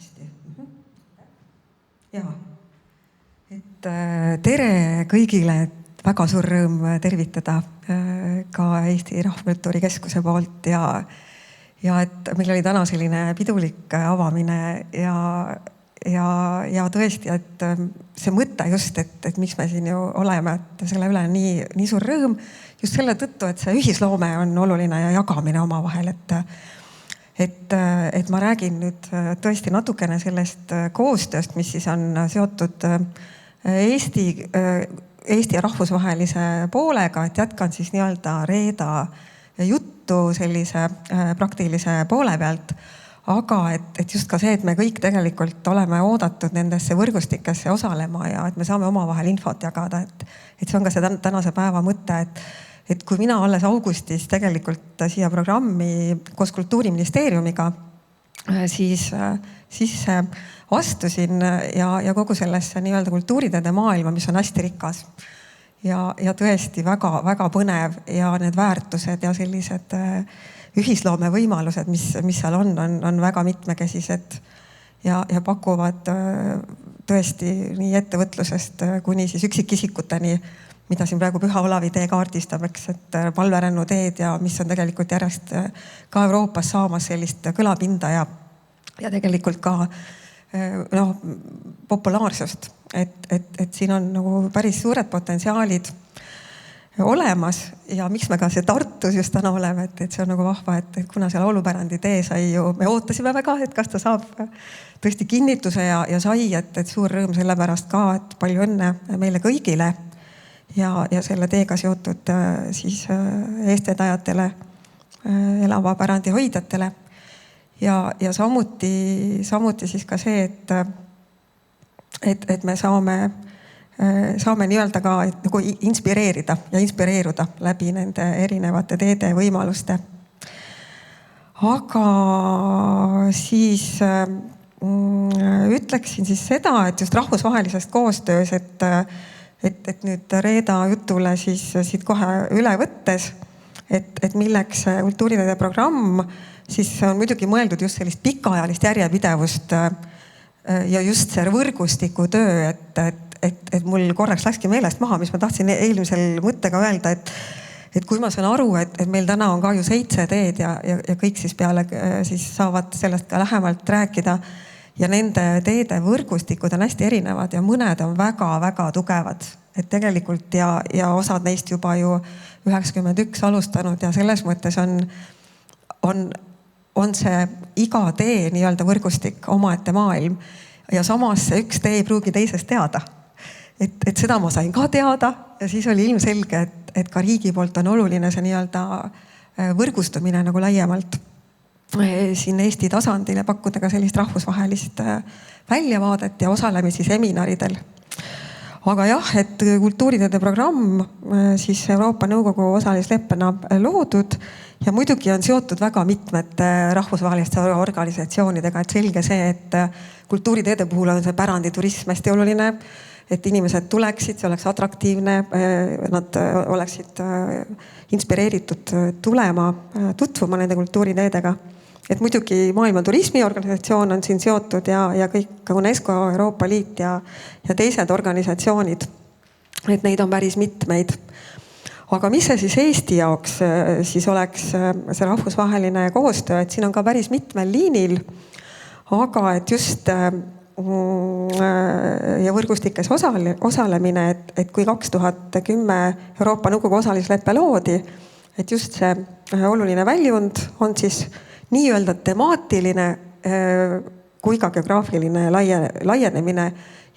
hästi. Jaa. Tere kõigile, väga suur rõõm tervitada ka Eesti Rahvakultuuri Keskuse poolt ja et meil oli täna selline pidulik avamine ja tõesti, et see mõte just, et miks me siin ju oleme, et selle üle on nii suur rõõm just selle tõttu, et see ühisloome on oluline ja jagamine omavahel, et ma räägin nüüd tõesti natukene sellest koostööst, mis siis on seotud Eesti rahvusvahelise poolega, et jätkan siis nii-öelda Reeda juttu sellise praktilise poole pealt, aga et just ka see, et me kõik tegelikult oleme oodatud nendesse võrgustikesse osalema ja et me saame omavahel infot jagada, et see on ka see tänase päeva mõte, et kui mina alles augustis tegelikult siia programmi koos Kultuuriministeeriumiga siis astusin ja kogu sellesse nii-öelda kultuuriteede maailma, mis on hästi rikas ja tõesti väga põnev ja need väärtused ja sellised ühisloome võimalused, mis seal on väga mitmekesised ja pakuvad tõesti nii ettevõtlusest kuni siis üksikisikuteni, mida siin praegu Püha Olavi tee kaardistab, eks, et palverännu teed ja mis on tegelikult järjest ka Euroopas saamas sellist kõlapinda ja tegelikult ka populaarsust, et siin on nagu päris suured potentsiaalid olemas ja miks me ka see Tartus just täna oleme, et see on nagu vahva, et kuna see laulupärandi tee sai ju, me ootasime väga, et kas ta saab tõesti kinnituse ja sai, et suur rõõm selle pärast ka, et palju õnne meile kõigile ja selle teega seotud siis eestvedajatele, elava pärandi hoidjatele ja samuti siis ka see, et me saame nii-öelda ka nagu inspireerida ja inspireeruda läbi nende erinevate teede võimaluste. Aga siis ütleksin siis seda, et just rahvusvahelisest koostöös, et nüüd Reeda jutule siis siit kohe üle võttes, et milleks kultuuriteede programm, siis on muidugi mõeldud just sellist pikaajalist järjepidevust ja just see võrgustiku töö, et mul korraks läkski meelest maha, mis ma tahtsin eelmisel mõttega öelda, et kui ma saan aru, et meil täna on ka ju 7 teed ja kõik siis peale siis saavad sellest ka lähemalt rääkida ja nende teede võrgustikud on hästi erinevad ja mõned on väga tugevad, et tegelikult ja osad neist juba ju 91 alustanud ja selles mõttes on see iga tee nii-öelda võrgustik omaette maailm ja samas see üks tee ei pruugi teisest teada. Et seda ma sain ka teada ja siis oli ilmselge, et ka riigi poolt on oluline see nii-öelda võrgustumine nagu laiemalt siin Eesti tasandil ja pakkuda ka sellist rahvusvahelist väljavaadet ja osalemisi seminaridel. Aga jah, et kultuuriteede programm siis Euroopa Nõukogu osalisleppena loodud ja muidugi on seotud väga mitmete rahvusvaheliste organisatsioonidega, et selge see, et kultuuriteede puhul on see päranditurism hästi oluline, et inimesed tuleksid, see oleks atraktiivne, nad oleksid inspireeritud tulema, tutvuma nende kultuuriteedega. Et muidugi Maailma Turismiorganisatsioon on siin seotud ja kõik UNESCO, Euroopa Liit ja teised organisatsioonid, et neid on päris mitmeid. Aga mis see siis Eesti jaoks siis oleks see rahvusvaheline koostöö, et siin on ka päris mitmel liinil, aga et just ja võrgustikes osalemine, et kui 2010 Euroopa Nõukogu osalisleppe loodi, et just see oluline väljund on siis nii-öelda temaatiline kui ka geograafiline laienemine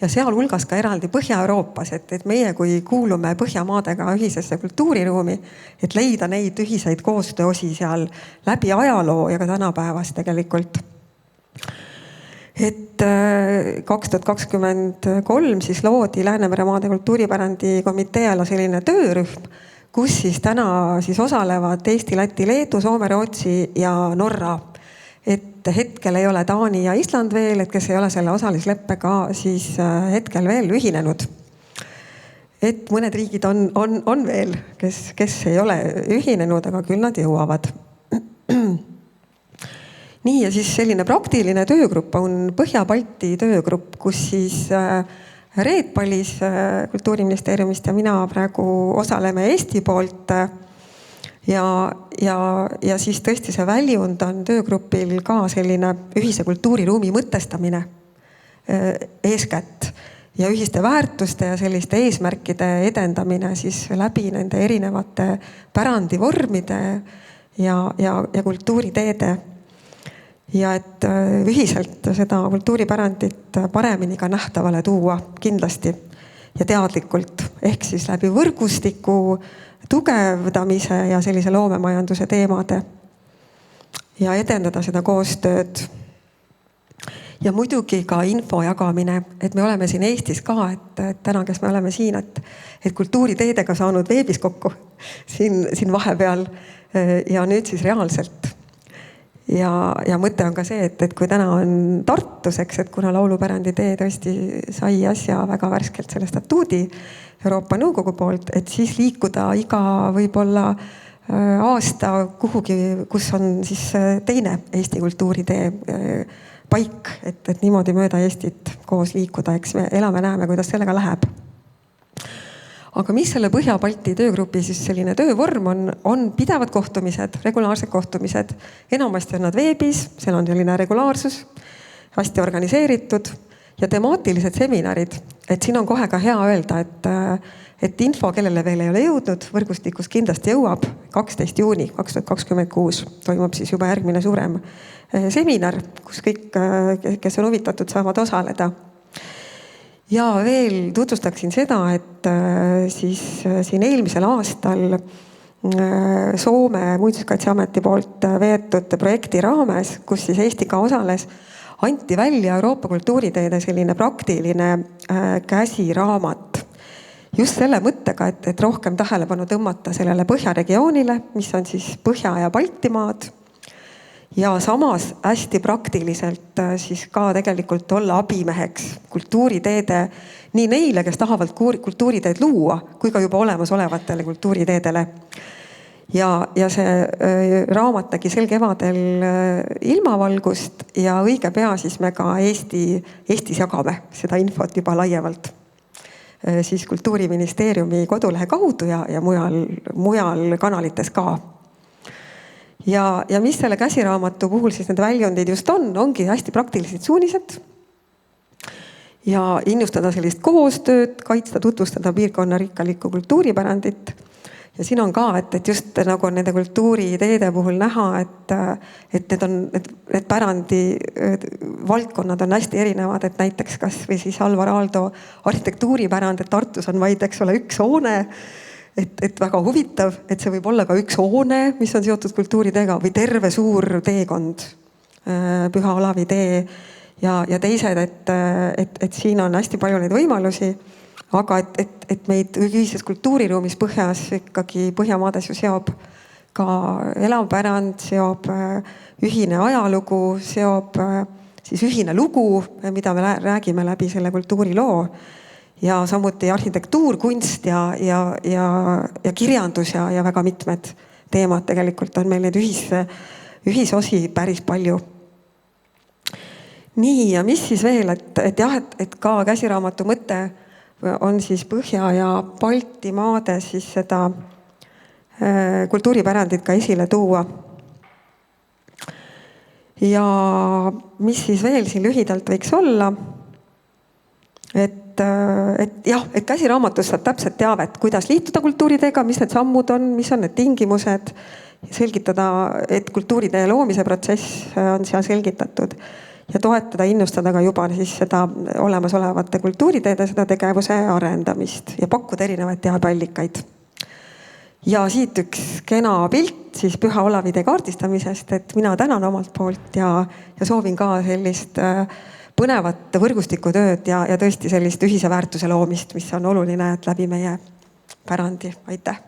ja sealhulgas ka eraldi Põhja-Euroopas, et meie kui kuulume Põhjamaadega ühisesse kultuuriruumi, et leida neid ühiseid koostööosi seal läbi ajaloo ja ka tänapäevas tegelikult. Et 2023 siis loodi Läänemeremaade kultuuripärandi komitee alla selline töörühm, kus siis täna siis osalevad Eesti, Läti, Leedu, Soome, Rootsi ja Norra. Et hetkel ei ole Taani ja Island veel, et kes ei ole selle osalisleppega siis hetkel veel ühinenud. Et mõned riigid on veel, kes ei ole ühinenud, aga küll nad jõuavad. nii, ja siis selline praktiline töögrupp on Põhja-Balti töögrupp, kus siis Reet Palis Kultuuriministeeriumist ja mina praegu osaleme Eesti poolt. Ja siis tõesti see väljund on töögrupil ka selline ühise kultuuriruumi mõtestamine eeskätt ja ühiste väärtuste ja selliste eesmärkide edendamine siis läbi nende erinevate pärandivormide ja kultuuriteede. Ja et ühiselt seda kultuuripärandit paremini ka nähtavale tuua kindlasti ja teadlikult, ehk siis läbi võrgustiku tugevdamise ja sellise loomemajanduse teemade ja edendada seda koostööd. Ja muidugi ka info jagamine, et me oleme siin Eestis ka, et täna, kes me oleme siin, et kultuuriteedega saanud veebis kokku siin vahepeal ja nüüd siis reaalselt. Ja mõte on ka see, et kui täna on Tartus, et kuna laulupärandi tee tõesti sai asja väga värskelt selle statuudi Euroopa Nõukogu poolt, et siis liikuda iga võib-olla aasta kuhugi, kus on siis teine Eesti kultuuritee paik, et niimoodi mööda Eestit koos liikuda, eks me elame-näeme, kuidas sellega läheb. Aga mis selle Põhja-Balti töögrupi siis selline töövorm on pidevad kohtumised, regulaarsed kohtumised. Enamasti on nad veebis, seal on selline regulaarsus, hästi organiseeritud ja temaatilised seminarid. Et siin on kohe ka hea öelda, et info, kellele veel ei ole jõudnud, võrgustikus kindlasti jõuab 12. juuni 2026. Toimub siis juba järgmine suurem seminar, kus kõik, kes on huvitatud, saavad osaleda. Ja veel tutvustaksin seda, et siis siin eelmisel aastal Soome Muinsuskaitseameti poolt veetud projekti raames, kus siis Eesti ka osales, anti välja Euroopa kultuuriteede selline praktiline käsiraamat. Just selle mõttega, et rohkem tähelepanu tõmmata sellele Põhjaregioonile, mis on siis Põhja- ja Baltimaad. Ja samas hästi praktiliselt siis ka tegelikult olla abimeheks kultuuriteede nii neile, kes tahavad kultuuriteed luua, kui ka juba olemasolevatele kultuuriteedele. Ja see raamat nägi sel kevadel ilmavalgust ja õige pea siis me ka Eestis jagame seda infot juba laiemalt siis Kultuuriministeeriumi kodulehe kaudu ja mujal kanalites ka. Ja mis selle käsiraamatu puhul siis need väljundid just ongi hästi praktilised suunised ja innustada sellist koostööd, kaitsta, tutvustada piirkonna rikkalikku kultuuripärandit. Ja siin on ka, et just nagu nende kultuuriteede puhul näha, et need pärandi valdkonnad on hästi erinevad, et näiteks kas või siis Alvar Aalto arhitektuuripärand, et Tartus on vaid, eks ole, üks hoone. Et väga huvitav, et see võib olla ka üks hoone, mis on seotud kultuuriteega või terve suur teekond, Püha Olavi tee ja teised, et siin on hästi palju neid võimalusi, aga et meid ühises kultuuriruumis Põhjas ikkagi Põhjamaades ju seob ka elavpärand, seob ühine ajalugu, seob siis ühine lugu, mida me räägime läbi selle kultuuriloo. Ja samuti arhitektuur, kunst ja kirjandus ja väga mitmed teemad tegelikult on meil neid ühisosi päris palju. Nii, ja mis siis veel, et ka käsiraamatu mõte on siis Põhja- ja Baltimaades siis seda kultuuripärandit ka esile tuua. Ja mis siis veel siin lühidalt võiks olla, et käsiraamatus saab täpselt teavet, kuidas liituda kultuuriteega, mis need sammud on, mis on need tingimused, selgitada, et kultuuritee loomise protsess on seal selgitatud ja toetada, innustada ka juba siis seda olemasolevate kultuuriteede seda tegevuse arendamist ja pakkuda erinevaid teabeallikaid. Ja siit üks kena pilt siis Püha Olavi tee kaardistamisest, et mina tänan omalt poolt ja soovin ka sellist põnevat võrgustikutööd ja tõesti sellist ühise väärtuse loomist, mis on oluline, et läbi meie pärandi. Aitäh!